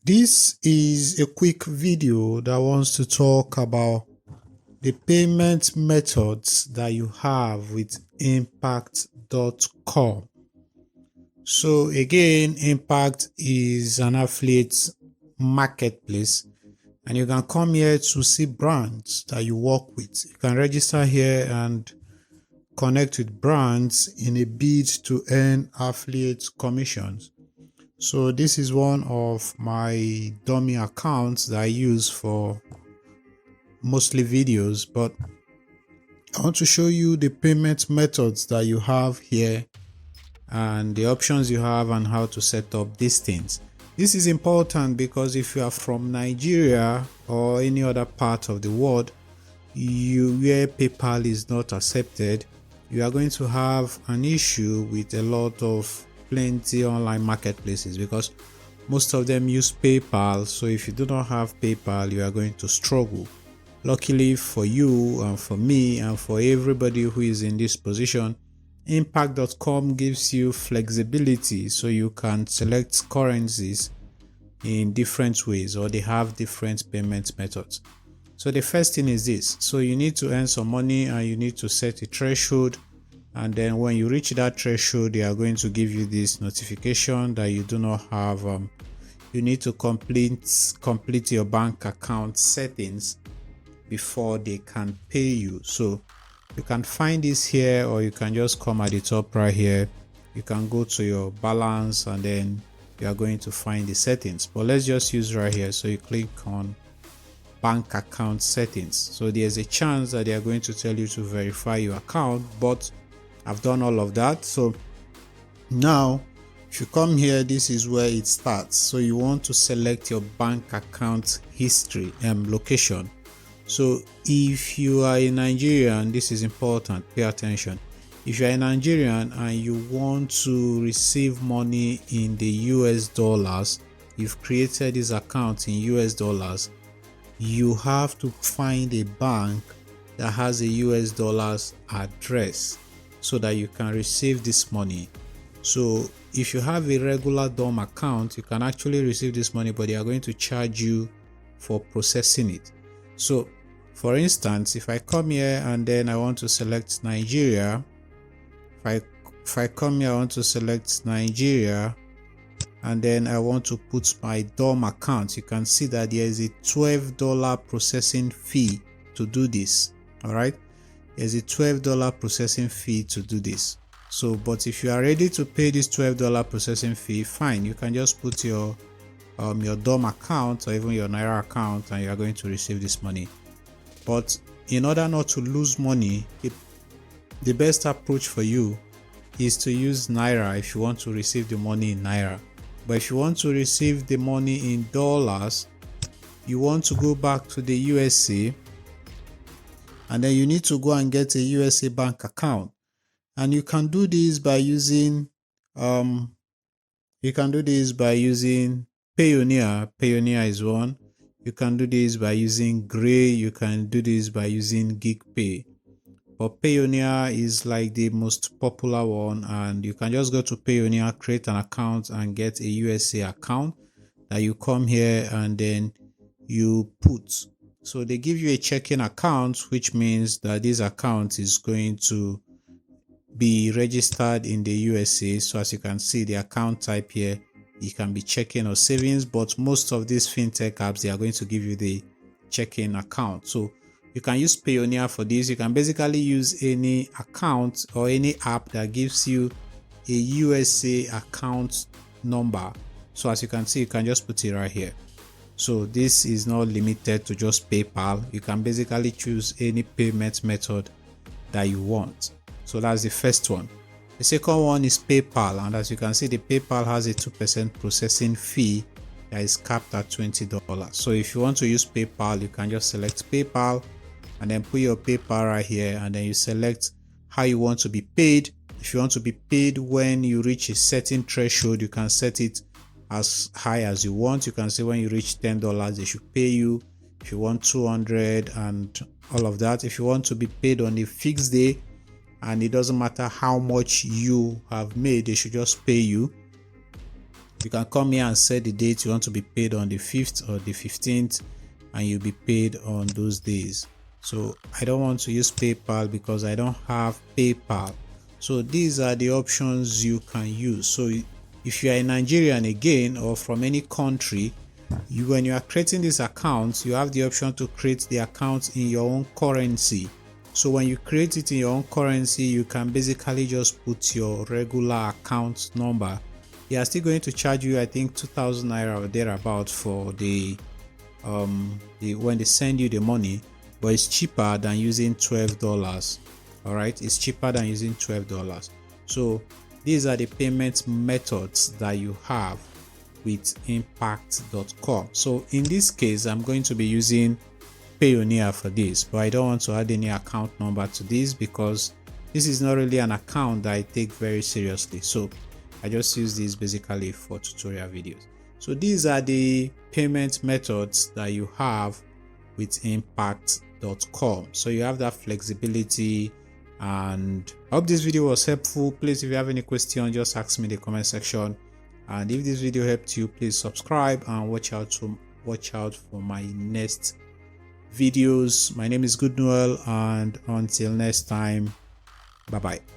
This is a quick video that wants to talk about the payment methods that you have with Impact.com. So again, Impact is an affiliate marketplace, and you can come here to see brands that you work with. You can register here and connect with brands in a bid to earn affiliate commissions. So this is one of my dummy accounts that I use for mostly videos, but I want to show you the payment methods that you have here and the options you have and how to set up these things. This is important because if you are from Nigeria or any other part of the world where PayPal is not accepted, you are going to have an issue with a lot of plenty online marketplaces because most of them use PayPal. So if you do not have PayPal, you are going to struggle. Luckily for you and for me and for everybody who is in this position, Impact.com gives you flexibility so you can select currencies in different ways, or they have different payment methods. So the first thing is this. So you need to earn some money and you need to set a threshold, and then when you reach that threshold, they are going to give you this notification that you do not have you need to complete your bank account settings before they can pay you. So you can find this here, or you can just come at the top right here. You can go to your balance and then you are going to find the settings, but let's just use right here. So you click on bank account settings. So there's a chance that they are going to tell you to verify your account, but I've done all of that. So now if you come here, this is where it starts. So you want to select your bank account history and location. So if you are a Nigerian, this is important, pay attention. If you are a Nigerian and you want to receive money in the US dollars, you've created this account in US dollars, you have to find a bank that has a US dollars address so that you can receive this money. So if you have a regular DOM account, you can actually receive this money, but they are going to charge you for processing it. So for instance, if I come here and then I want to select Nigeria, if I come here, I want to select Nigeria and then I want to put my DOM account, you can see that there is a $12 processing fee to do this. All right, there's a $12 processing fee to do this. So but if you are ready to pay this $12 processing fee, fine, you can just put your DOM account or even your Naira account and you are going to receive this money. But in order not to lose money, the best approach for you is to use Naira if you want to receive the money in Naira. But if you want to receive the money in dollars, you want to go back to the USA and then you need to go and get a USA bank account. And you can do this by using Payoneer. Payoneer is one. You can do this by using Gray. You can do this by using GeekPay. But Payoneer is like the most popular one, and you can just go to Payoneer, create an account and get a USA account that you come here and then you put. So they give you a checking account, which means that this account is going to be registered in the USA. So as you can see, the account type here, you can be checking or savings, but most of these fintech apps, they are going to give you the checking account. So you can use Payoneer for this. You can basically use any account or any app that gives you a USA account number. So as you can see, you can just put it right here. So this is not limited to just PayPal. You can basically choose any payment method that you want. So that's the first one. The second one is PayPal, and as you can see, the PayPal has a 2% processing fee that is capped at $20. So if you want to use PayPal, you can just select PayPal and then put your PayPal right here, and then you select how you want to be paid. If you want to be paid when you reach a certain threshold, you can set it as high as you want. You can say when you reach $10, they should pay you. If you want 200 and all of that. If you want to be paid on a fixed day, and it doesn't matter how much you have made, they should just pay you. You can come here and set the date you want to be paid on the 5th or the 15th, and you'll be paid on those days. So I don't want to use PayPal because I don't have PayPal. So these are the options you can use. So if you are a Nigerian again, or from any country, when you are creating this account, you have the option to create the account in your own currency. So when you create it in your own currency, you can basically just put your regular account number. They are still going to charge you, I think, 2,000 naira or thereabout for the when they send you the money, but it's cheaper than using $12. All right, it's cheaper than using $12. So these are the payment methods that you have with impact.com. So in this case, I'm going to be using Payoneer for this, but I don't want to add any account number to this because this is not really an account that I take very seriously. So I just use this basically for tutorial videos. So these are the payment methods that you have with impact.com. So you have that flexibility, and I hope this video was helpful. Please, if you have any question, just ask me in the comment section. And if this video helped you, please subscribe and watch out for my next videos. My name is Good Noel, and until next time, bye bye.